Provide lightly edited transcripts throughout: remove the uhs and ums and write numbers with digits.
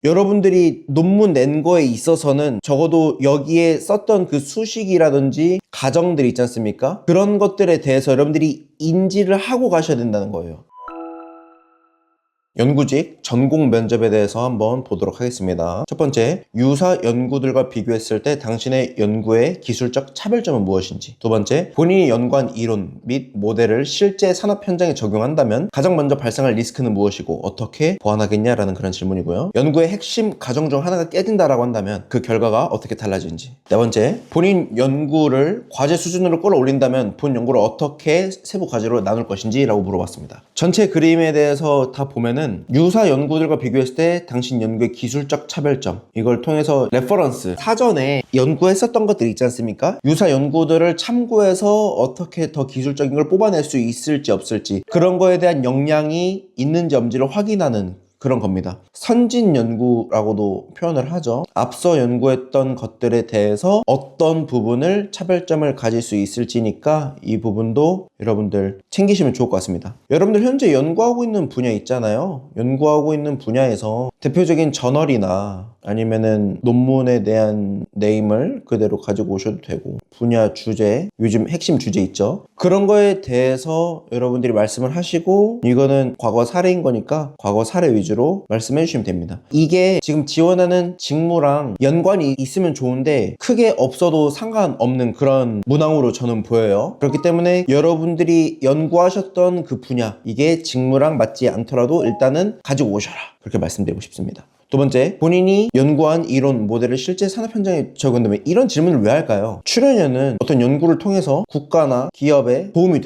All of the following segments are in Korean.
여러분들이 논문 낸 거에 있어서는 적어도 여기에 썼던 그 수식이라든지 가정들 있지 않습니까? 그런 것들에 대해서 여러분들이 인지를 하고 가셔야 된다는 거예요. 연구직 전공 면접에 대해서 한번 보도록 하겠습니다. 첫 번째, 유사 연구들과 비교했을 때 당신의 연구의 기술적 차별점은 무엇인지. 두 번째, 본인이 연구한 이론 및 모델을 실제 산업 현장에 적용한다면 가장 먼저 발생할 리스크는 무엇이고 어떻게 보완하겠냐라는 그런 질문이고요. 연구의 핵심 가정 중 하나가 깨진다라고 한다면 그 결과가 어떻게 달라지는지. 네 번째, 본인 연구를 과제 수준으로 끌어올린다면 본 연구를 어떻게 세부 과제로 나눌 것인지 라고 물어봤습니다. 전체 그림에 대해서 다 보면은 유사 연구들과 비교했을 때 당신 연구의 기술적 차별점, 이걸 통해서 레퍼런스, 사전에 연구했었던 것들이 있지 않습니까? 유사 연구들을 참고해서 어떻게 더 기술적인 걸 뽑아낼 수 있을지 없을지, 그런 거에 대한 역량이 있는지 없는지를 확인하는 그런 겁니다. 선진 연구라고도 표현을 하죠. 앞서 연구했던 것들에 대해서 어떤 부분을 차별점을 가질 수 있을지니까 이 부분도 여러분들 챙기시면 좋을 것 같습니다. 여러분들 현재 연구하고 있는 분야 있잖아요. 연구하고 있는 분야에서 대표적인 저널이나 아니면은 논문에 대한 네임을 그대로 가지고 오셔도 되고, 분야 주제, 요즘 핵심 주제 있죠. 그런 거에 대해서 여러분들이 말씀을 하시고, 이거는 과거 사례인 거니까 과거 사례 위주로 말씀해 주시면 됩니다. 이게 지금 지원하는 직무랑 연관이 있으면 좋은데 크게 없어도 상관없는 그런 문항으로 저는 보여요. 그렇기 때문에 여러분들이 연구하셨던 그 분야, 이게 직무랑 맞지 않더라도 일단은 가지고 오셔라, 그렇게 말씀드리고 싶습니다. 두 번째, 본인이 연구한 이론 모델을 실제 산업 현장에 적용한다면 이런 질문을 왜 할까요? 출연료는 어떤 연구를 통해서 국가나 기업에 도움이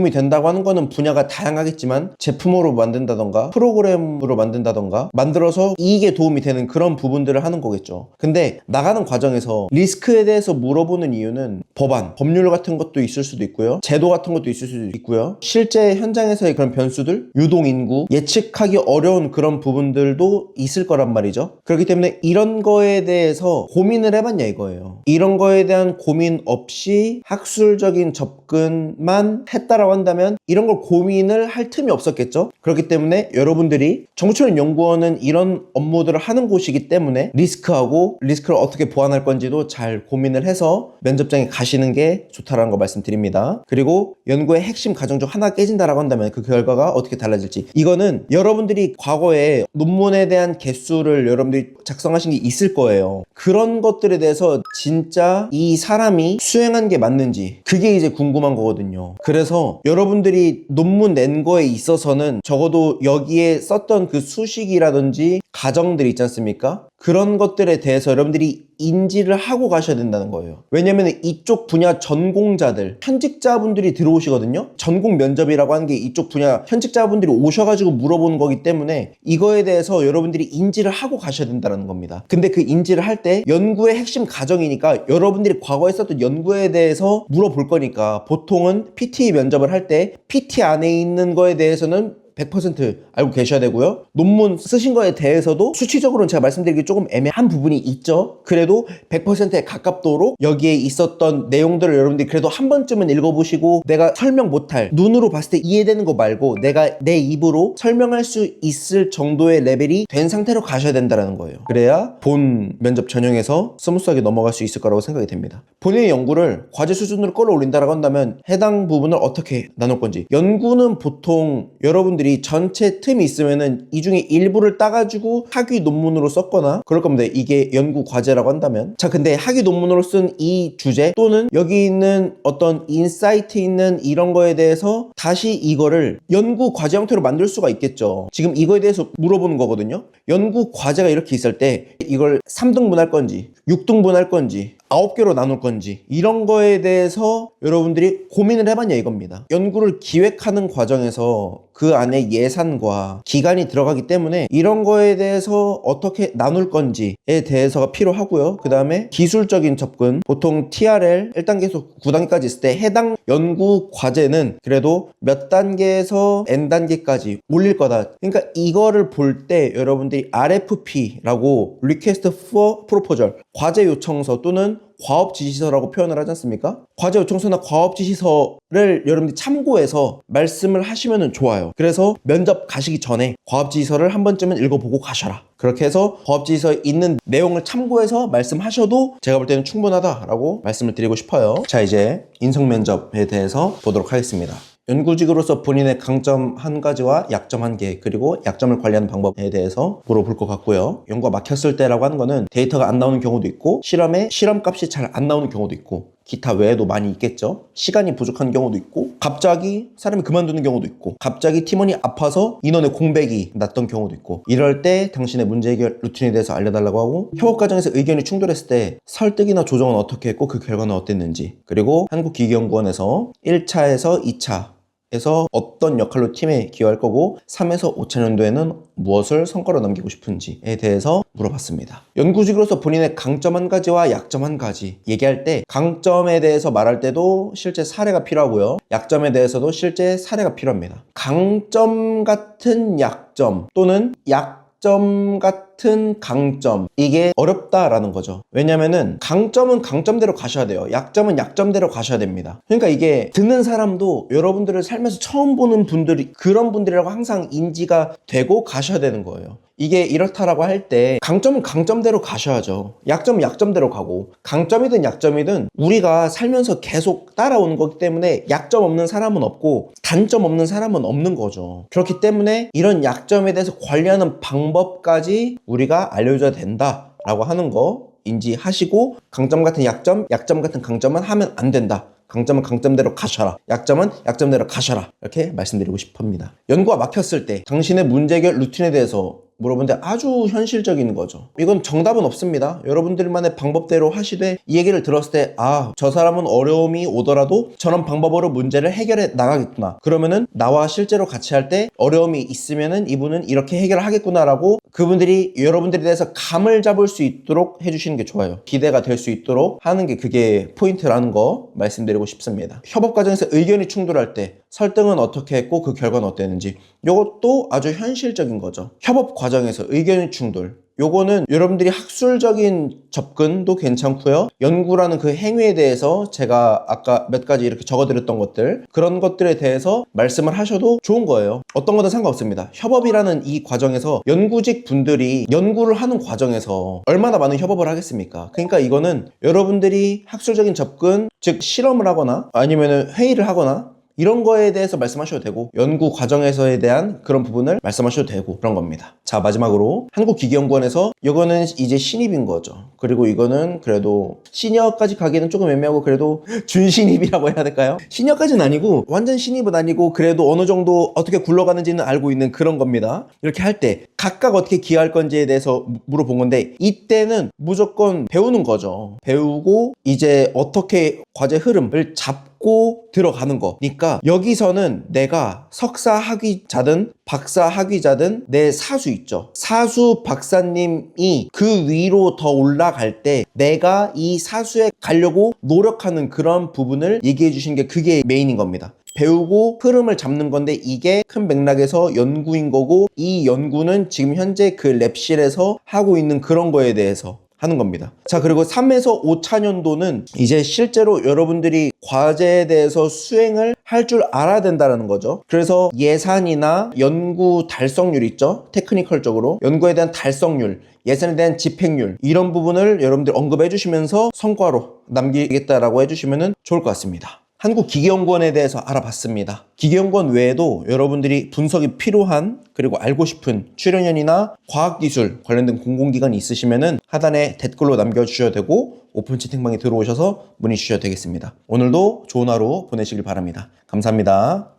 된다고 하는 거는 분야가 다양하겠지만 제품으로 만든다던가 프로그램으로 만든다던가 만들어서 이익에 도움이 되는 그런 부분들을 하는 거겠죠. 근데 나가는 과정에서 리스크에 대해서 물어보는 이유는 법안, 법률 같은 것도 있을 수도 있고요, 제도 같은 것도 있을 수도 있고요, 실제 현장에서의 그런 변수들, 유동인구, 예측하기 어려운 그런 부분들도 있을 거란 말이죠. 그렇기 때문에 이런 거에 대해서 고민을 해봤냐 이거예요. 이런 거에 대한 고민 없이 학술적인 접근만 했다라고 한다면 이런 걸 고민을 할 틈이 없었겠죠. 그렇기 때문에 여러분들이 정보출연연구원은 이런 업무들을 하는 곳이기 때문에 리스크를 어떻게 보완할 건지도 잘 고민을 해서 면접장에 가시는 게 좋다라는 거 말씀드립니다. 그리고 연구의 핵심 과정 중 하나 깨진다라고 한다면 그 결과가 어떻게 달라질지, 이거는 여러분들이 과거에 논문에 대한 개수를 여러분들이 작성하신 게 있을 거예요. 그런 것들에 대해서 진짜 이 사람이 수행한 게 맞는지, 그게 이제 궁금한 거거든요. 그래서 여러분들이 논문 낸 거에 있어서는 적어도 여기에 썼던 그 수식이라든지 가정들 있지 않습니까? 그런 것들에 대해서 여러분들이 인지를 하고 가셔야 된다는 거예요. 왜냐면 이쪽 분야 전공자들, 현직자분들이 들어오시거든요. 전공 면접이라고 하는 게 이쪽 분야 현직자분들이 오셔가지고 물어보는 거기 때문에 이거에 대해서 여러분들이 인지를 하고 가셔야 된다는 겁니다. 근데 그 인지를 할 때 연구의 핵심 과정이니까 여러분들이 과거에 썼던 연구에 대해서 물어볼 거니까 보통은 PT 면접을 할 때 PT 안에 있는 거에 대해서는 100% 알고 계셔야 되고요. 논문 쓰신 거에 대해서도 수치적으로는 제가 말씀드리기 조금 애매한 부분이 있죠. 그래도 100%에 가깝도록 여기에 있었던 내용들을 여러분들이 그래도 한 번쯤은 읽어보시고, 내가 설명 못할, 눈으로 봤을 때 이해되는 거 말고 내가 내 입으로 설명할 수 있을 정도의 레벨이 된 상태로 가셔야 된다는 거예요. 그래야 본 면접 전형에서 스무스하게 넘어갈 수 있을 거라고 생각이 됩니다. 본인의 연구를 과제 수준으로 끌어올린다라고 한다면 해당 부분을 어떻게 나눌 건지. 연구는 보통 여러분들이 전체 틈이 있으면은 이 중에 일부를 따가지고 학위 논문으로 썼거나 그럴 겁니다. 이게 연구 과제라고 한다면. 자, 근데 학위 논문으로 쓴 이 주제 또는 여기 있는 어떤 인사이트 있는 이런 거에 대해서 다시 이거를 연구 과제 형태로 만들 수가 있겠죠. 지금 이거에 대해서 물어보는 거거든요. 연구 과제가 이렇게 있을 때 이걸 3등분 할 건지 6등분 할 건지 9개로 나눌 건지, 이런 거에 대해서 여러분들이 고민을 해봤냐 이겁니다. 연구를 기획하는 과정에서 그 안에 예산과 기간이 들어가기 때문에 이런 거에 대해서 어떻게 나눌 건지에 대해서가 필요하고요. 그 다음에 기술적인 접근, 보통 TRL 1단계에서 9단계까지 있을 때 해당 연구 과제는 그래도 몇 단계에서 N단계까지 올릴 거다. 그러니까 이거를 볼 때 여러분들이 RFP라고 Request for Proposal, 과제 요청서 또는 과업 지시서라고 표현을 하지 않습니까? 과제 요청서나 과업 지시서를 여러분들이 참고해서 말씀을 하시면 좋아요. 그래서 면접 가시기 전에 과업 지시서를 한 번쯤은 읽어보고 가셔라. 그렇게 해서 과업 지시서에 있는 내용을 참고해서 말씀하셔도 제가 볼 때는 충분하다라고 말씀을 드리고 싶어요. 자, 이제 인성 면접에 대해서 보도록 하겠습니다. 연구직으로서 본인의 강점 한 가지와 약점 한 개, 그리고 약점을 관리하는 방법에 대해서 물어볼 것 같고요. 연구가 막혔을 때라고 하는 거는 데이터가 안 나오는 경우도 있고, 실험에 실험값이 잘 안 나오는 경우도 있고, 기타 외에도 많이 있겠죠. 시간이 부족한 경우도 있고, 갑자기 사람이 그만두는 경우도 있고, 갑자기 팀원이 아파서 인원의 공백이 났던 경우도 있고, 이럴 때 당신의 문제 해결 루틴에 대해서 알려달라고 하고, 협업 과정에서 의견이 충돌했을 때 설득이나 조정은 어떻게 했고 그 결과는 어땠는지, 그리고 한국기계연구원에서 1차에서 2차에서 어떤 역할로 팀에 기여할 거고 3에서 5차년도에는 무엇을 성과로 남기고 싶은지에 대해서 물어봤습니다. 연구직으로서 본인의 강점 한 가지와 약점 한 가지 얘기할 때 강점에 대해서 말할 때도 실제 사례가 필요하고요. 약점에 대해서도 실제 사례가 필요합니다. 강점 같은 약점 또는 약점 같은 강점, 이게 어렵다라는 거죠. 왜냐면은 강점은 강점대로 가셔야 돼요. 약점은 약점대로 가셔야 됩니다. 그러니까 이게 듣는 사람도 여러분들을 살면서 처음 보는 분들이 그런 분들이라고 항상 인지가 되고 가셔야 되는 거예요. 이게 이렇다라고 할 때 강점은 강점대로 가셔야죠. 약점은 약점대로 가고, 강점이든 약점이든 우리가 살면서 계속 따라오는 거기 때문에 약점 없는 사람은 없고 단점 없는 사람은 없는 거죠. 그렇기 때문에 이런 약점에 대해서 관리하는 방법까지 우리가 알려줘야 된다라고 하는 거 인지하시고, 강점 같은 약점, 약점 같은 강점은 하면 안 된다. 강점은 강점대로 가셔라. 약점은 약점대로 가셔라. 이렇게 말씀드리고 싶습니다. 연구가 막혔을 때 당신의 문제 해결 루틴에 대해서 물어보는데 아주 현실적인 거죠. 이건 정답은 없습니다. 여러분들만의 방법대로 하시되 이 얘기를 들었을 때 저 사람은 어려움이 오더라도 저런 방법으로 문제를 해결해 나가겠구나. 그러면은 나와 실제로 같이 할 때 어려움이 있으면은 이분은 이렇게 해결을 하겠구나라고 그분들이 여러분들에 대해서 감을 잡을 수 있도록 해주시는 게 좋아요. 기대가 될 수 있도록 하는 게 그게 포인트라는 거 말씀드리고 싶습니다. 협업 과정에서 의견이 충돌할 때 설득은 어떻게 했고 그 결과는 어땠는지, 이것도 아주 현실적인 거죠. 협업 과정에서 의견 충돌, 요거는 여러분들이 학술적인 접근도 괜찮고요. 연구라는 그 행위에 대해서 제가 아까 몇 가지 이렇게 적어드렸던 것들, 그런 것들에 대해서 말씀을 하셔도 좋은 거예요. 어떤 거든 상관없습니다. 협업이라는 이 과정에서 연구직 분들이 연구를 하는 과정에서 얼마나 많은 협업을 하겠습니까? 그러니까 이거는 여러분들이 학술적인 접근, 즉 실험을 하거나 아니면 회의를 하거나 이런 거에 대해서 말씀하셔도 되고, 연구 과정에서에 대한 그런 부분을 말씀하셔도 되고, 그런 겁니다. 자, 마지막으로 한국기계연구원에서 이거는 이제 신입인 거죠. 그리고 이거는 그래도 시니어까지 가기는 조금 애매하고 그래도 준신입이라고 해야 될까요? 시니어까지는 아니고 완전 신입은 아니고 그래도 어느 정도 어떻게 굴러가는지는 알고 있는 그런 겁니다. 이렇게 할 때 각각 어떻게 기여할 건지에 대해서 물어본 건데, 이때는 무조건 배우는 거죠. 배우고 이제 어떻게 과제 흐름을 잡고 들어가는 거니까, 여기서는 내가 석사 학위자든 박사 학위자든 내 사수 있죠. 사수 박사님이 그 위로 더 올라갈 때 내가 이 사수에 가려고 노력하는 그런 부분을 얘기해 주신 게 그게 메인인 겁니다. 배우고 흐름을 잡는 건데 이게 큰 맥락에서 연구인 거고, 이 연구는 지금 현재 그 랩실에서 하고 있는 그런 거에 대해서 하는 겁니다. 자, 그리고 3에서 5차년도는 이제 실제로 여러분들이 과제에 대해서 수행을 할 줄 알아야 된다는 거죠. 그래서 예산이나 연구 달성률 있죠? 테크니컬적으로 연구에 대한 달성률, 예산에 대한 집행률, 이런 부분을 여러분들 언급해 주시면서 성과로 남기겠다라고 해주시면 좋을 것 같습니다. 한국기계연구원에 대해서 알아봤습니다. 기계연구원 외에도 여러분들이 분석이 필요한, 그리고 알고 싶은 출연연이나 과학기술 관련된 공공기관이 있으시면 하단에 댓글로 남겨주셔야 되고, 오픈 채팅방에 들어오셔서 문의 주셔야 되겠습니다. 오늘도 좋은 하루 보내시길 바랍니다. 감사합니다.